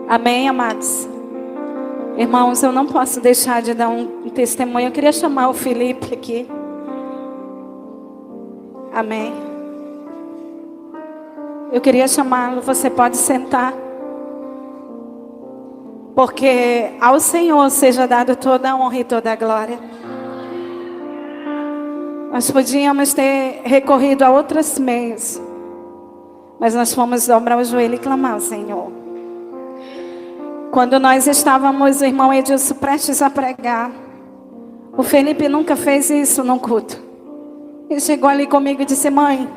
Amém, amados? Irmãos, eu não posso deixar de dar um testemunho. Eu queria chamar o Felipe aqui. Amém. Eu queria chamá-lo. Você pode sentar. Porque ao Senhor seja dado toda a honra e toda a glória. Nós podíamos ter recorrido a outros meios, mas nós fomos dobrar o joelho e clamar ao Senhor. Quando nós estávamos, o irmão Edilson, prestes a pregar, o Felipe nunca fez isso num culto. Ele chegou ali comigo e disse: mãe,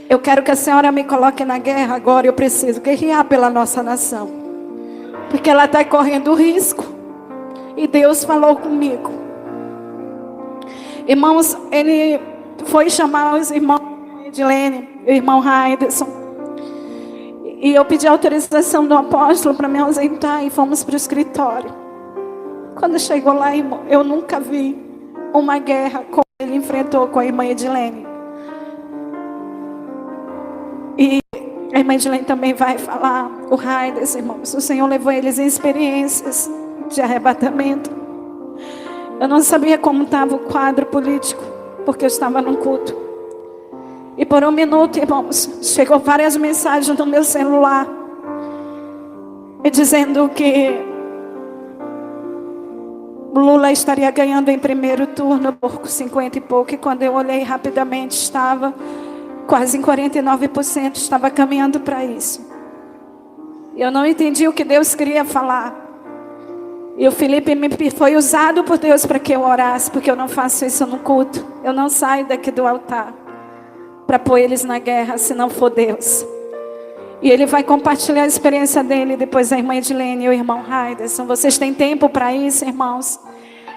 eu quero que a senhora me coloque na guerra agora. Eu preciso guerrear pela nossa nação, porque ela está correndo risco. E Deus falou comigo. Irmãos, ele foi chamar os irmãos Edilene, o irmão Raiderson. E eu pedi autorização do apóstolo para me ausentar e fomos para o escritório. Quando chegou lá, irmão, eu nunca vi uma guerra como ele enfrentou com a irmã Edilene. E a irmã Edilene também vai falar, o Raides, irmãos, o Senhor levou eles em experiências de arrebatamento. Eu não sabia como estava o quadro político, porque eu estava num culto. E por um minuto, irmãos, chegou várias mensagens no meu celular, me dizendo que Lula estaria ganhando em primeiro turno por 50 e pouco. E quando eu olhei rapidamente, estava quase em 49%, estava caminhando para isso. E eu não entendi o que Deus queria falar. E o Felipe foi usado por Deus para que eu orasse, porque eu não faço isso no culto. Eu não saio daqui do altar para pôr eles na guerra, se não for Deus. E ele vai compartilhar a experiência dele, depois a irmã Edilene e o irmão Raiderson. Vocês têm tempo para isso, irmãos?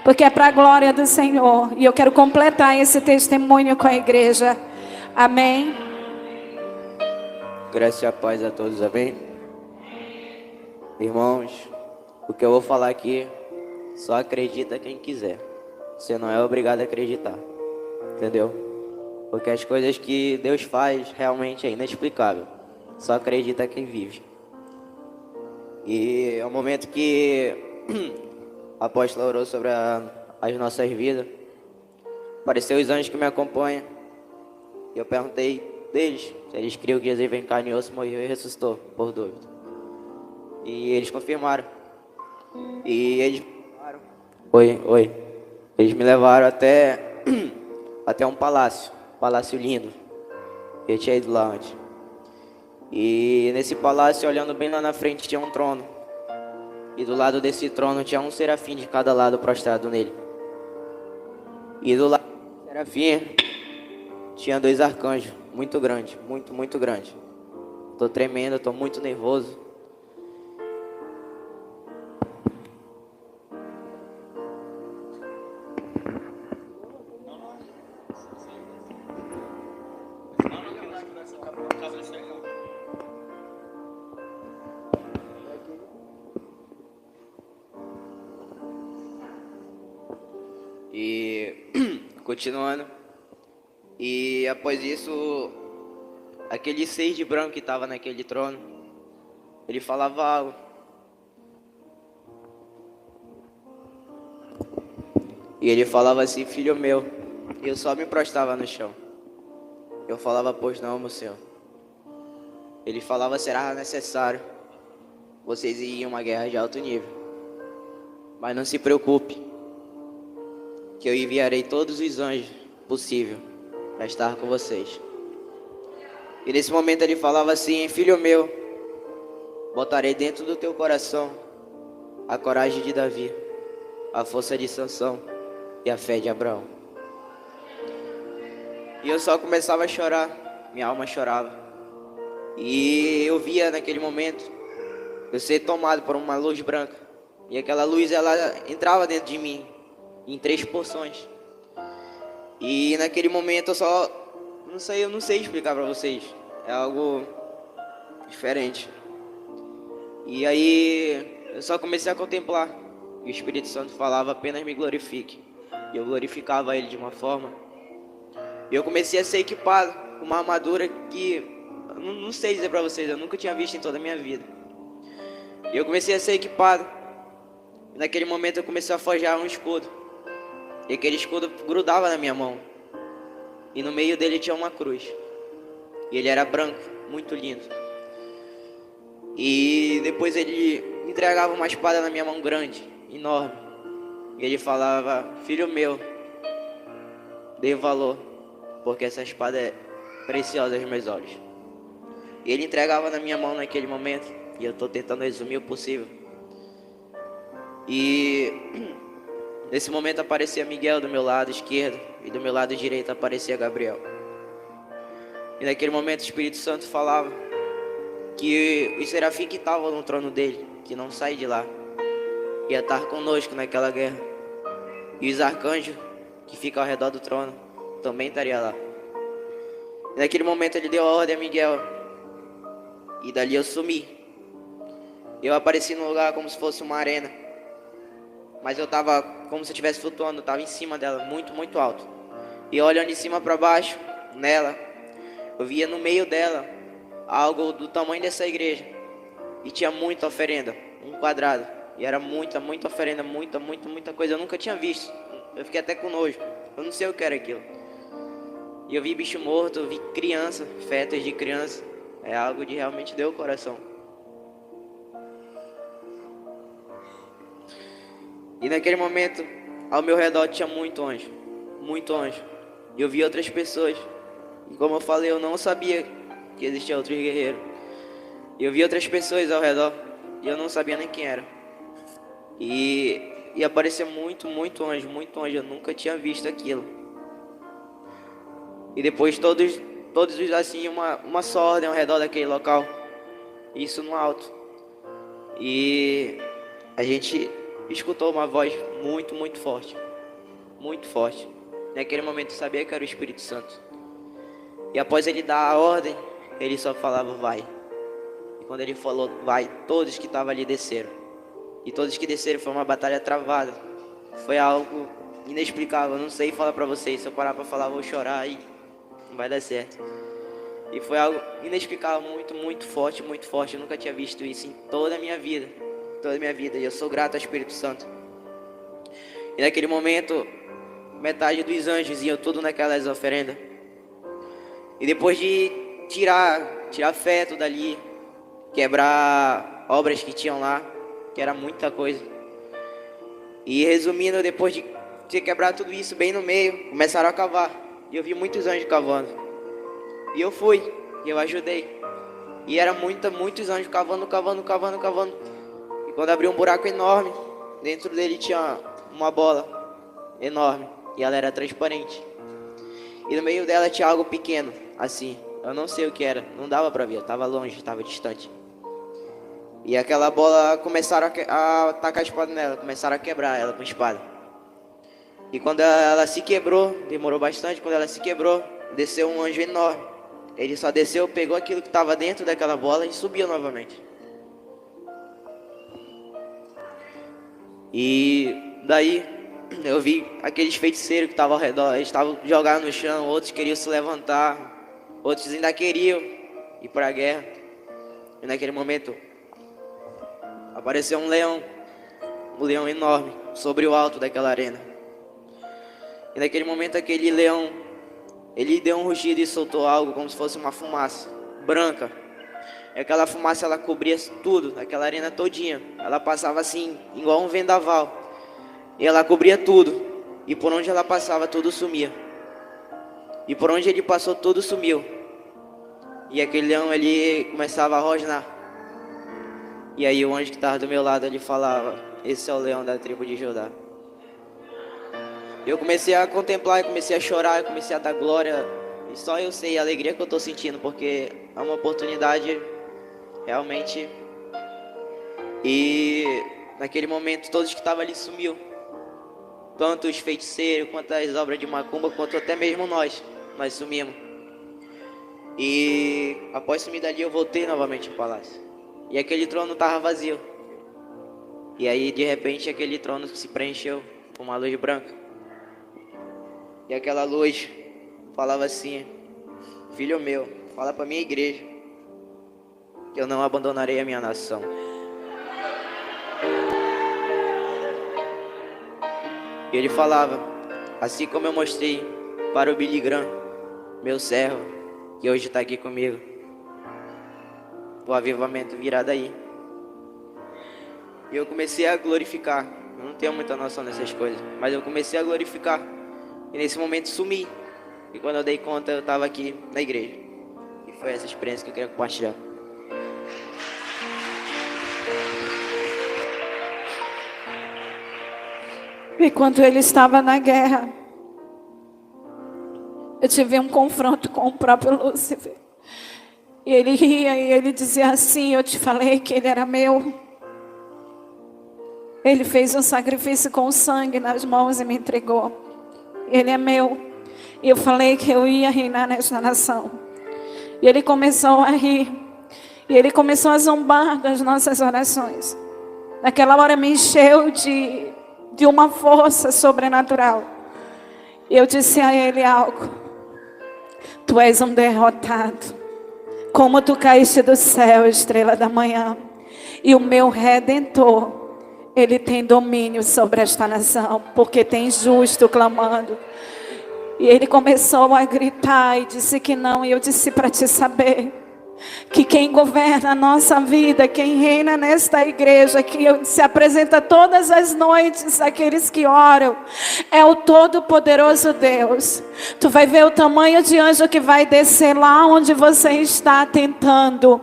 Porque é para a glória do Senhor. E eu quero completar esse testemunho com a igreja. Amém? Graça e a paz a todos, amém? Irmãos, o que eu vou falar aqui, só acredita quem quiser. Você não é obrigado a acreditar, entendeu? Porque as coisas que Deus faz realmente é inexplicável. Só acredita quem vive. E é o momento que a apóstola orou sobre as nossas vidas. Apareceu os anjos que me acompanham. E eu perguntei deles se eles criam que Jesus veio em carne e osso, morreu e ressuscitou, por dúvida. E eles confirmaram. E eles Eles me levaram até um palácio lindo. Eu tinha ido lá antes. E nesse palácio, olhando bem lá na frente, tinha um trono. E do lado desse trono tinha um serafim de cada lado prostrado nele. E do lado do serafim tinha 2 arcanjos, muito grandes, muito grande. Tô tremendo, tô muito nervoso. E continuando. E após isso, aquele 6 de branco que estava naquele trono, ele falava algo. E ele falava assim: filho meu. E eu só me prostrava no chão. Eu falava: pois não, meu Senhor. Ele falava: será necessário vocês irem em uma guerra de alto nível, mas não se preocupe, que eu enviarei todos os anjos possível para estar com vocês. E nesse momento ele falava assim: filho meu, botarei dentro do teu coração a coragem de Davi, a força de Sansão e a fé de Abraão. E eu só começava a chorar, minha alma chorava. E eu via naquele momento eu ser tomado por uma luz branca E aquela luz, ela entrava dentro de mim, em 3 porções. E naquele momento eu não sei explicar pra vocês. É algo diferente. E aí eu só comecei a contemplar. E o Espírito Santo falava: apenas me glorifique. E eu glorificava ele de uma forma. E eu comecei a ser equipado com uma armadura que eu não sei dizer pra vocês, eu nunca tinha visto em toda a minha vida. E eu comecei a ser equipado. E naquele momento eu comecei a forjar um escudo. E aquele escudo grudava na minha mão. E no meio dele tinha uma cruz. E ele era branco, muito lindo. E depois ele entregava uma espada na minha mão grande, enorme. E ele falava: filho meu, dê valor, porque essa espada é preciosa aos meus olhos. E ele entregava na minha mão naquele momento. E eu estou tentando resumir o possível. E nesse momento aparecia Miguel do meu lado esquerdo. E do meu lado direito aparecia Gabriel. E naquele momento o Espírito Santo falava que os serafins que estavam no trono dele, que não saem de lá, ia estar conosco naquela guerra. E os arcanjos que ficam ao redor do trono também estariam lá. E naquele momento ele deu a ordem a Miguel. E dali eu sumi. Eu apareci num lugar como se fosse uma arena. Mas eu estava como se eu estivesse flutuando, eu estava em cima dela, muito, muito alto. E olhando de cima para baixo, nela, eu via no meio dela algo do tamanho dessa igreja. E tinha muita oferenda, um quadrado. E era muita, muita oferenda, muita coisa. Eu nunca tinha visto. Eu fiquei até com nojo. Eu não sei o que era aquilo. E eu vi bicho morto, eu vi criança, fetas de criança. É algo de realmente deu o coração. E naquele momento, ao meu redor tinha muito anjo. Muito anjo. E eu vi outras pessoas. E como eu falei, eu não sabia que existiam outros guerreiros. E eu vi outras pessoas ao redor. E eu não sabia nem quem era. E apareceu muito anjo, muito anjo. Eu nunca tinha visto aquilo. E depois todos assim, uma só ordem ao redor daquele local. Isso no alto. E a gente escutou uma voz muito forte. Muito forte. Naquele momento eu sabia que era o Espírito Santo. E após ele dar a ordem, ele só falava: vai. E quando ele falou vai, todos que estavam ali desceram. E todos que desceram, foi uma batalha travada. Foi algo inexplicável. Eu não sei falar pra vocês. Se eu parar pra falar, eu vou chorar e não vai dar certo. E foi algo inexplicável, muito forte. Eu nunca tinha visto isso em toda a minha vida. Toda a minha vida. E eu sou grato ao Espírito Santo. E naquele momento, metade dos anjos iam tudo naquelas oferendas. E depois de tirar feto dali, quebrar obras que tinham lá, que era muita coisa. E resumindo, depois de quebrar tudo isso bem no meio, começaram a cavar. E eu vi muitos anjos cavando. E eu fui, e eu ajudei. E era muitos anjos cavando. E quando abriu um buraco enorme, dentro dele tinha uma bola enorme. E ela era transparente. E no meio dela tinha algo pequeno, assim. Eu não sei o que era, não dava pra ver, eu tava longe, estava distante. E aquela bola começaram a tacar a espada nela, começaram a quebrar ela com a espada. E quando ela se quebrou, demorou bastante, quando ela se quebrou, desceu um anjo enorme. Ele só desceu, pegou aquilo que estava dentro daquela bola e subiu novamente. E daí eu vi aqueles feiticeiros que estavam ao redor. Eles estavam jogados no chão, outros queriam se levantar, outros ainda queriam ir para a guerra. E naquele momento apareceu um leão enorme sobre o alto daquela arena. E naquele momento aquele leão, ele deu um rugido e soltou algo como se fosse uma fumaça branca. E aquela fumaça, ela cobria tudo, aquela arena todinha. Ela passava assim, igual um vendaval. E ela cobria tudo. E por onde ela passava, tudo sumia. E por onde ele passou, tudo sumiu. E aquele leão, ele começava a rosnar. E aí o anjo que estava do meu lado, ele falava: esse é o leão da tribo de Judá. Eu comecei a contemplar, eu comecei a chorar, eu comecei a dar glória. E só eu sei a alegria que eu estou sentindo, porque é uma oportunidade realmente. E naquele momento todos que estavam ali sumiu. Tanto os feiticeiros, quanto as obras de macumba, quanto até mesmo nós sumimos. E após sumir dali eu voltei novamente ao palácio. E aquele trono estava vazio. E aí de repente aquele trono se preencheu com uma luz branca. E aquela luz falava assim: filho meu, fala para minha igreja que eu não abandonarei a minha nação. E ele falava, assim como eu mostrei para o Billy Graham, meu servo, que hoje está aqui comigo, o avivamento virá daí. E eu comecei a glorificar. Eu não tenho muita noção dessas coisas, mas eu comecei a glorificar. E nesse momento sumi. E quando eu dei conta, eu estava aqui na igreja. E foi essa experiência que eu queria compartilhar. E quando ele estava na guerra, eu tive um confronto com o próprio Lúcifer. E ele ria e ele dizia assim: eu te falei que ele era meu. Ele fez um sacrifício com sangue nas mãos e me entregou. Ele é meu. E eu falei que eu ia reinar nesta nação. E ele começou a rir. E ele começou a zombar das nossas orações. Naquela hora me encheu de uma força sobrenatural. E eu disse a ele algo: tu és um derrotado. Como tu caíste do céu, estrela da manhã. E o meu Redentor, ele tem domínio sobre esta nação, porque tem justo clamando. E ele começou a gritar e disse que não. E eu disse para te saber que quem governa a nossa vida, quem reina nesta igreja, que se apresenta todas as noites àqueles que oram, é o Todo-Poderoso Deus. Tu vai ver o tamanho de anjo que vai descer lá onde você está tentando.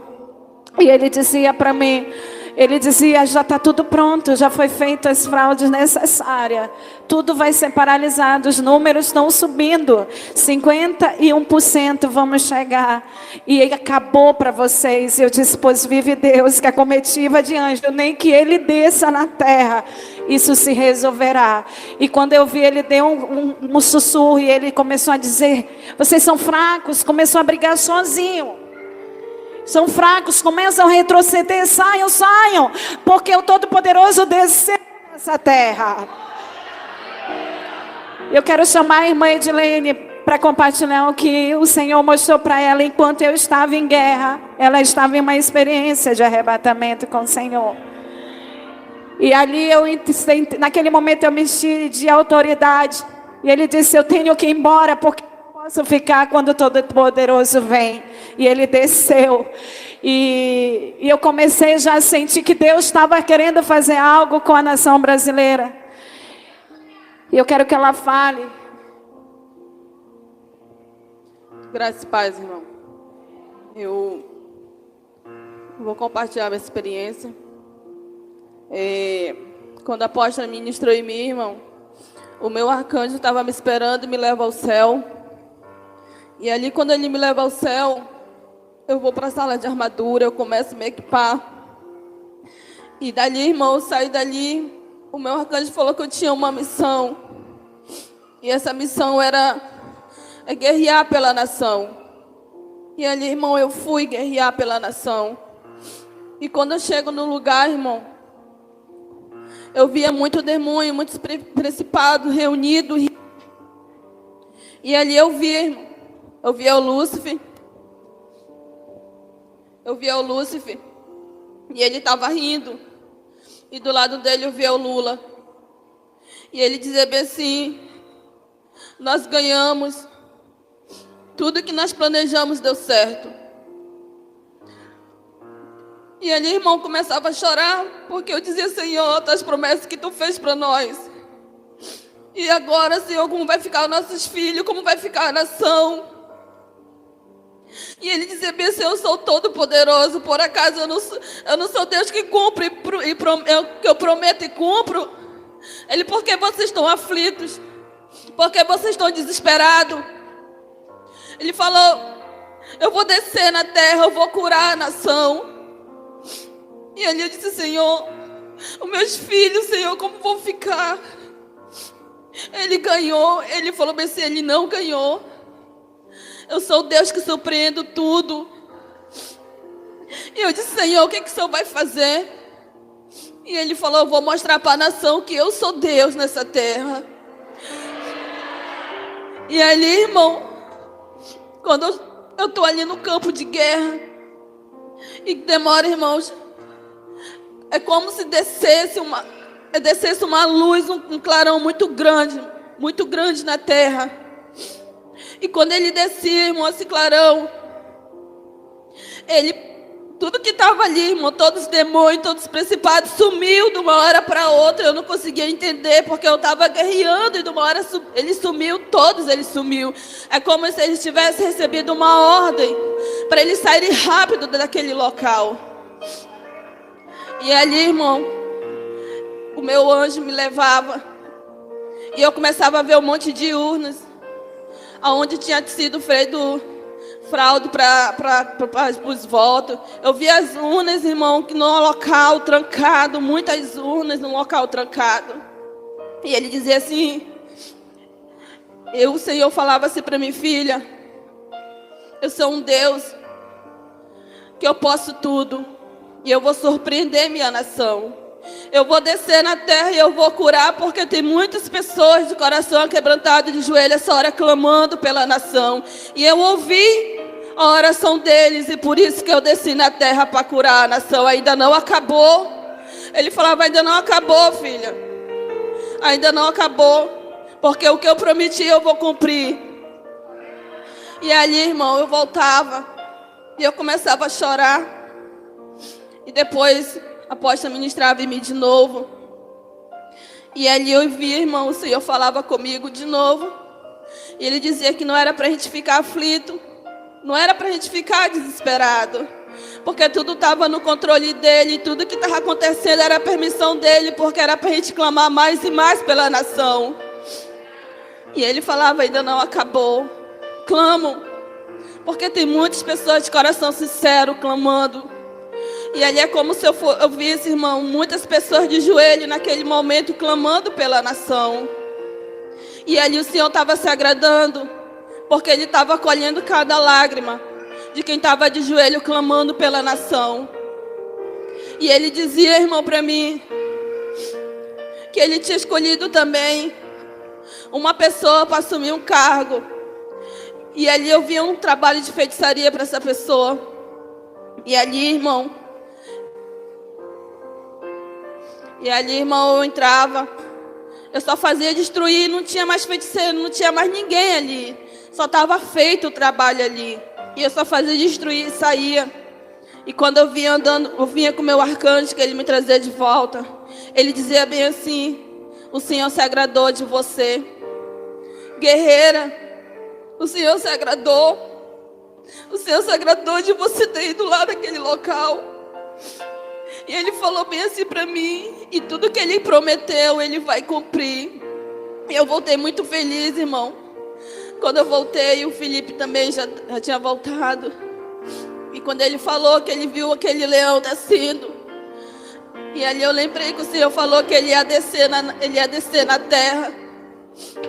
E ele dizia para mim, ele dizia: já está tudo pronto, já foi feito as fraudes necessárias, tudo vai ser paralisado, os números estão subindo, 51% vamos chegar, e acabou para vocês. Eu disse: pois vive Deus, que a comitiva de anjo, nem que ele desça na terra, isso se resolverá. E quando eu vi, ele deu um sussurro e ele começou a dizer: vocês são fracos, começou a brigar sozinho. São fracos, começam a retroceder, saiam, porque o Todo-Poderoso desceu nessa terra. Eu quero chamar a irmã Edilene para compartilhar o que o Senhor mostrou para ela enquanto eu estava em guerra. Ela estava em uma experiência de arrebatamento com o Senhor. E ali naquele momento eu me enchi de autoridade. E ele disse: eu tenho que ir embora, porque posso ficar quando o Todo-Poderoso vem. E ele desceu. E eu comecei já a sentir que Deus estava querendo fazer algo com a nação brasileira. E eu quero que ela fale. Graças e paz, irmão. Eu vou compartilhar minha experiência. Quando a apóstola ministrou em mim, irmão, o meu arcanjo estava me esperando e me leva ao céu. E ali, quando ele me leva ao céu, eu vou para a sala de armadura, eu começo a me equipar. E dali, irmão, eu saí dali, o meu arcanjo falou que eu tinha uma missão. E essa missão era guerrear pela nação. E ali, irmão, eu fui guerrear pela nação. E quando eu chego no lugar, irmão, eu via muito demônio, muitos principados reunidos. E ali eu via, irmão, eu via o Lúcifer. E ele estava rindo. E do lado dele eu via o Lula. E ele dizia bem assim: nós ganhamos. Tudo que nós planejamos deu certo. E ali, irmão, começava a chorar, porque eu dizia: Senhor, as promessas que tu fez para nós. E agora, Senhor, como vai ficar os nossos filhos? Como vai ficar a nação? E ele dizia bem assim: eu sou todo poderoso, por acaso eu não sou Deus que cumpre, que eu prometo e cumpro? Ele: por que vocês estão aflitos? Por que vocês estão desesperados? Ele falou: eu vou descer na terra, eu vou curar a nação. E ali eu disse: Senhor, Os meus filhos, Senhor, como vão ficar? Ele ganhou, ele falou bem assim, ele não ganhou. Eu sou o Deus que surpreendo tudo. E eu disse, Senhor, o que o Senhor vai fazer? E ele falou, eu vou mostrar para a nação que eu sou Deus nessa terra. E ali, irmão, quando eu estou ali no campo de guerra, e demora, irmãos, é como se descesse uma luz, um clarão muito grande na terra. E quando ele descia, irmão, esse clarão, tudo que estava ali, irmão, todos os demônios, todos os principados, sumiu de uma hora para outra. Eu não conseguia entender, porque eu estava guerreando e de uma hora ele sumiu, todos ele sumiu. É como se eles tivessem recebido uma ordem para eles saírem rápido daquele local. E ali, irmão, o meu anjo me levava e eu começava a ver um monte de urnas, aonde tinha sido feito fraude para os votos. Eu vi as urnas, irmão, que no local trancado, muitas urnas no local trancado. E ele dizia assim, o Senhor falava assim para mim, filha, eu sou um Deus que eu posso tudo, e eu vou surpreender minha nação. Eu vou descer na terra e eu vou curar, porque tem muitas pessoas de coração quebrantado, de joelho, essa hora clamando pela nação. E eu ouvi a oração deles, e por isso que eu desci na terra para curar a nação. Ainda não acabou. Ele falava, ainda não acabou, filha. Ainda não acabou, porque o que eu prometi eu vou cumprir. E ali, irmão, eu voltava e eu começava a chorar. E depois a apóstola ministrava em mim de novo. E ali eu vi, irmão, o Senhor falava comigo de novo. E ele dizia que não era para a gente ficar aflito, não era para a gente ficar desesperado, porque tudo estava no controle dele, tudo que estava acontecendo era a permissão dele, porque era para a gente clamar mais e mais pela nação. E ele falava, ainda não acabou. Clamam, porque tem muitas pessoas de coração sincero clamando. E ali é como se eu visse, irmão, muitas pessoas de joelho naquele momento clamando pela nação. E ali o Senhor estava se agradando, porque Ele estava acolhendo cada lágrima de quem estava de joelho clamando pela nação. E Ele dizia, irmão, para mim, que Ele tinha escolhido também uma pessoa para assumir um cargo. E ali eu via um trabalho de feitiçaria para essa pessoa. E ali, irmão, eu entrava, eu só fazia destruir, não tinha mais feiticeiro, não tinha mais ninguém ali. Só estava feito o trabalho ali. E eu só fazia destruir e saía. E quando eu vinha andando, eu vinha com o meu arcanjo, que ele me trazia de volta. Ele dizia bem assim, o Senhor se agradou de você. Guerreira, o Senhor se agradou. O Senhor se agradou de você ter ido lá naquele local. E Ele falou bem assim para mim, e tudo que Ele prometeu, Ele vai cumprir. E eu voltei muito feliz, irmão. Quando eu voltei, o Felipe também já tinha voltado. E quando ele falou que ele viu aquele leão descendo, e ali eu lembrei que o Senhor falou que ele ia descer na terra,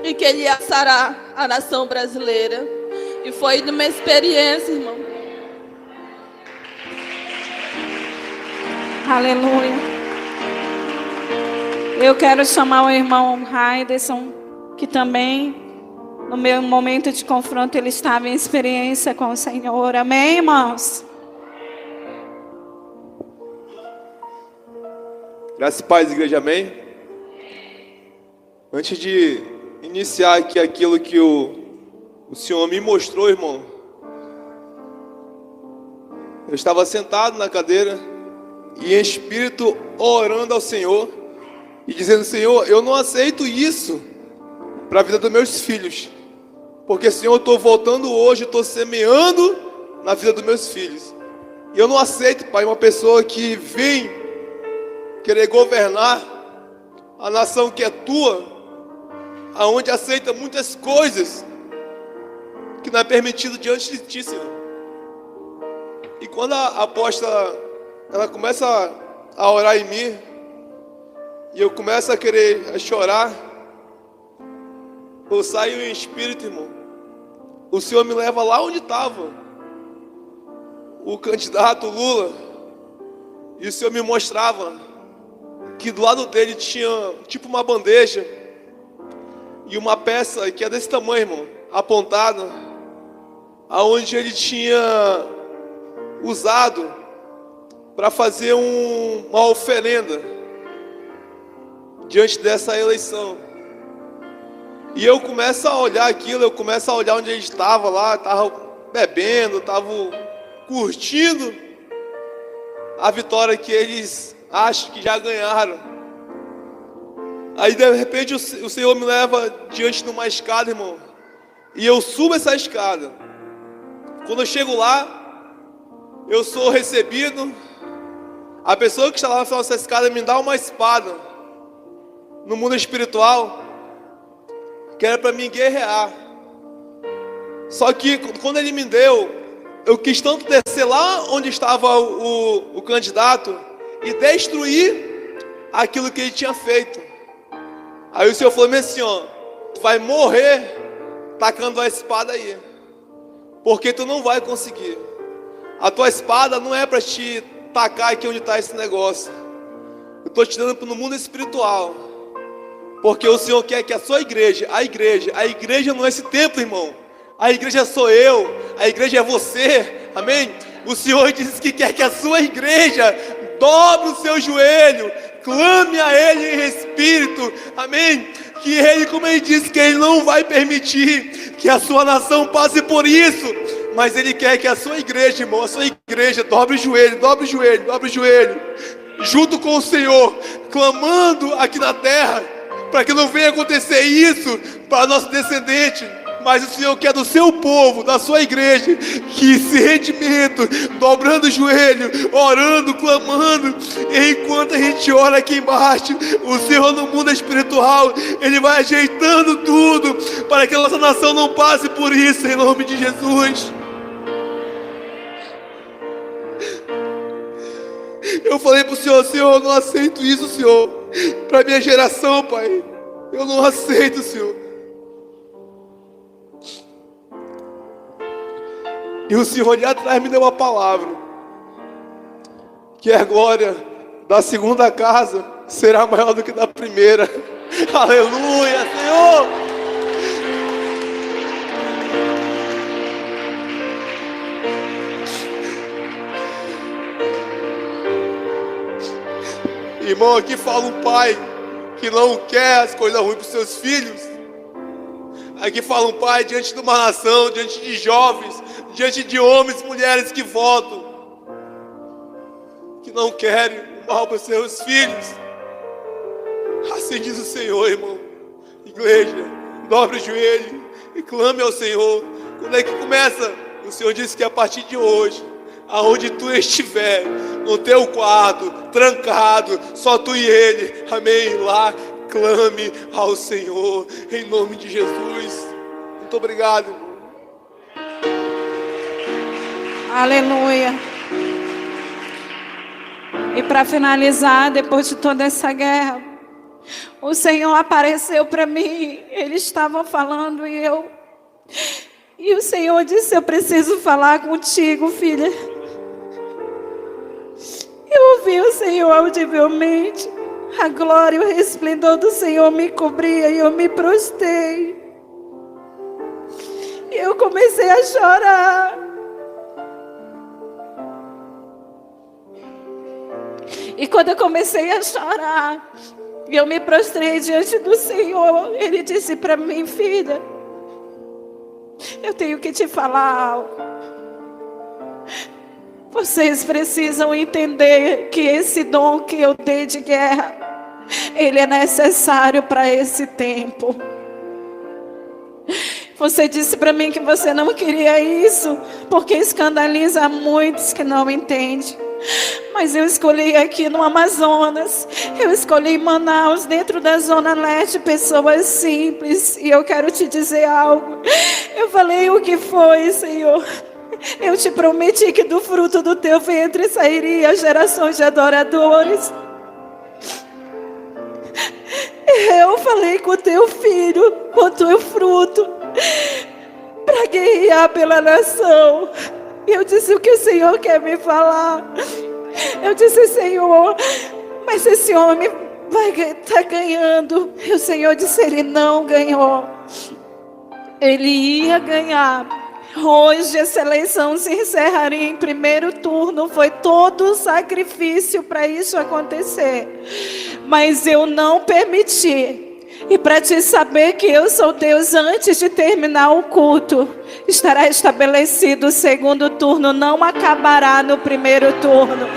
e que Ele ia sarar a nação brasileira. E foi uma experiência, irmão. Aleluia. Eu quero chamar o irmão Raiderson, que também, no meu momento de confronto, ele estava em experiência com o Senhor. Amém, irmãos? Graças e paz, igreja, amém? Antes de iniciar aqui aquilo que o Senhor me mostrou, irmão, eu estava sentado na cadeira e em espírito orando ao Senhor e dizendo, Senhor, eu não aceito isso para a vida dos meus filhos, porque, Senhor, eu estou voltando hoje, estou semeando na vida dos meus filhos, e eu não aceito, Pai, uma pessoa que vem querer governar a nação que é tua, aonde aceita muitas coisas que não é permitido diante de ti, Senhor. E quando a apóstola ela começa a orar em mim, e eu começo a querer chorar, eu saio em espírito, irmão. O Senhor me leva lá onde estava o candidato Lula, e o Senhor me mostrava que do lado dele tinha tipo uma bandeja e uma peça que é desse tamanho, irmão, apontada, aonde ele tinha usado para fazer uma oferenda diante dessa eleição. E eu começo a olhar aquilo, eu começo a olhar onde ele estava lá, estava bebendo, estava curtindo a vitória que eles acham que já ganharam. Aí de repente o Senhor me leva diante de uma escada, irmão, e eu subo essa escada. Quando eu chego lá, eu sou recebido. A pessoa que está lá na final dessa escada me dá uma espada no mundo espiritual, que era para mim guerrear. Só que quando ele me deu, eu quis tanto descer lá onde estava o candidato e destruir aquilo que ele tinha feito. Aí o Senhor falou assim, ó, tu vai morrer tacando a espada aí, porque tu não vai conseguir. A tua espada não é para te tacar aqui onde está esse negócio. Eu estou te dando no mundo espiritual, porque o Senhor quer que a sua igreja, a igreja não é esse templo, irmão. A igreja sou eu, a igreja é você, amém? O Senhor disse que quer que a sua igreja dobre o seu joelho, clame a Ele em espírito, amém? Que Ele, como Ele disse, que Ele não vai permitir que a sua nação passe por isso, mas Ele quer que a sua igreja, irmão, a sua igreja dobre o joelho, junto com o Senhor, clamando aqui na terra, para que não venha acontecer isso para nosso descendente. Mas o Senhor quer do seu povo, da sua igreja, que esse rendimento, dobrando o joelho, orando, clamando, enquanto a gente ora aqui embaixo, o Senhor no mundo espiritual, Ele vai ajeitando tudo, para que a nossa nação não passe por isso, em nome de Jesus. Eu falei para o Senhor, Senhor, eu não aceito isso, Senhor, para minha geração, Pai, eu não aceito, Senhor. E o Senhor ali atrás me deu uma palavra, que a glória da segunda casa será maior do que da primeira. Aleluia, Senhor! Irmão, aqui fala um pai que não quer as coisas ruins para os seus filhos. Aqui fala um pai diante de uma nação, diante de jovens, diante de homens e mulheres que votam, que não querem o mal para os seus filhos. Assim diz o Senhor, irmão. Igreja, dobre o joelho e clame ao Senhor. Quando é que começa? O Senhor disse que a partir de hoje, aonde tu estiver, no teu quarto, trancado, só tu e Ele, amém, lá, clame ao Senhor, em nome de Jesus. Muito obrigado, irmão. Aleluia. E para finalizar, depois de toda essa guerra, o Senhor apareceu para mim. Eles estavam falando e o Senhor disse: eu preciso falar contigo, filha. Eu ouvi o Senhor audivelmente. A glória e o resplendor do Senhor me cobria e eu me prostrei. E eu comecei a chorar. E quando eu comecei a chorar, eu me prostrei diante do Senhor. Ele disse para mim: filha, eu tenho que te falar algo. Vocês precisam entender que esse dom que eu dei de guerra, ele é necessário para esse tempo. Você disse para mim que você não queria isso, porque escandaliza muitos que não entendem. Mas eu escolhi aqui no Amazonas, eu escolhi Manaus, dentro da Zona Leste, pessoas simples. E eu quero te dizer algo. Eu falei: o que foi, Senhor? Eu te prometi que do fruto do teu ventre sairia gerações de adoradores. eu falei com o teu filho, com o teu fruto, para guerrear pela nação. E eu disse: o que o Senhor quer me falar? Eu disse: Senhor, mas esse homem vai estar ganhando. E o Senhor disse: ele não ganhou. Ele ia ganhar. Hoje essa eleição se encerraria em primeiro turno. Foi todo um sacrifício para isso acontecer. Mas eu não permiti. E para te saber que eu sou Deus, antes de terminar o culto, estará estabelecido o segundo turno. Não acabará no primeiro turno.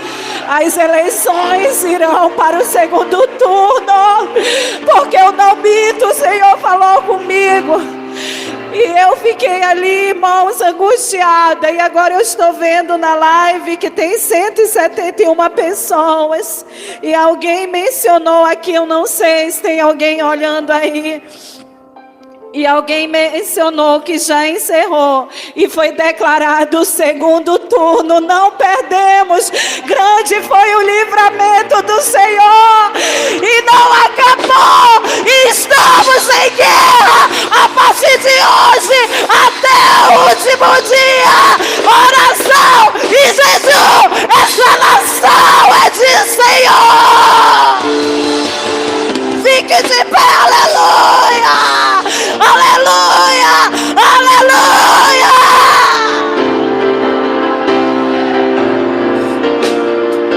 As eleições irão para o segundo turno. Porque eu não minto, o Senhor falou comigo. E eu fiquei ali, irmãos, angustiada. E agora eu estou vendo na live que tem 171 pessoas. E alguém mencionou aqui, eu não sei se tem alguém olhando aí. E alguém mencionou que já encerrou. E foi declarado o segundo turno. Não perdemos. Grande foi o livramento do Senhor. E não acabou. E estamos em guerra. A partir de hoje até o último dia. Oração e jejum. Essa nação é de Senhor. Fique de pé, aleluia. Aleluia! Aleluia!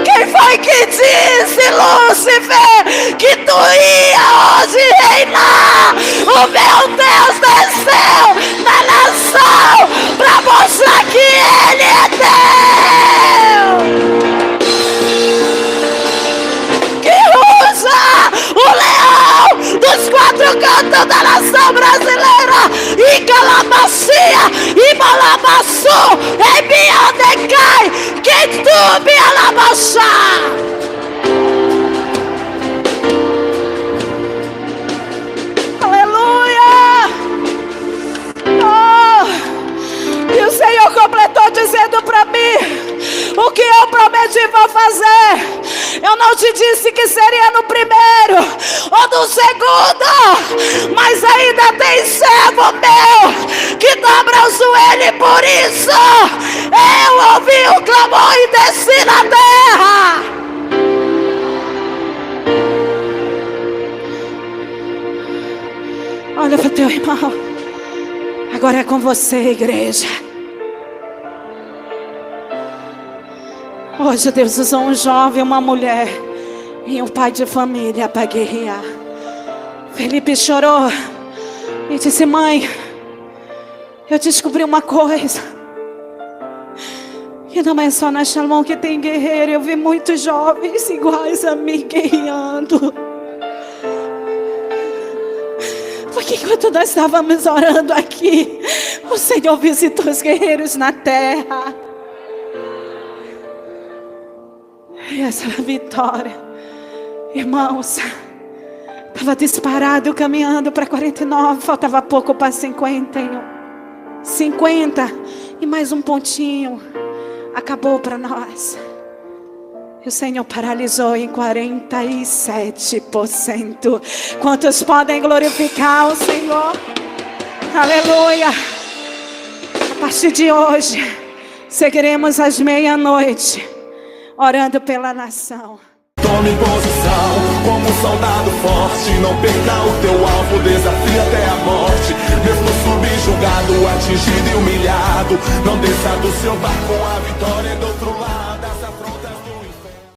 Quem foi que disse, Lúcifer, que tu ia hoje reinar? O meu Deus desceu na nação para mostrar que Ele é Deus. Que ruja o leão dos quatro cantos da nação brasileira. E Calamacia, e Malamaçu, e Biandecai, que tu me alamaxá. Aleluia! Oh, e o Senhor completou dizendo para mim: o que eu prometi vou fazer. Eu não te disse que seria no primeiro ou no segundo, mas ainda tem servo meu que dobra o joelho, e por isso eu ouvi o clamor e desci na terra. Olha para teu irmão. Agora é com você, igreja. Hoje Deus usou um jovem, uma mulher e um pai de família para guerrear. Felipe chorou e disse: mãe, eu descobri uma coisa, que não é só na Shalom que tem guerreiro. Eu vi muitos jovens iguais a mim guerreando. Porque enquanto nós estávamos orando aqui, o Senhor visitou os guerreiros na terra. E essa vitória, irmãos, estava disparado, caminhando para 49, faltava pouco para 51. 50 e mais um pontinho, acabou para nós. E o Senhor paralisou em 47%. Quantos podem glorificar o Senhor? Aleluia! A partir de hoje, seguiremos às meia-noite, orando pela nação. Tome posição como um soldado forte. Não perca o teu alvo, desafia até a morte. Mesmo subjugado, atingido e humilhado, não desça do seu barco, a vitória é do outro lado.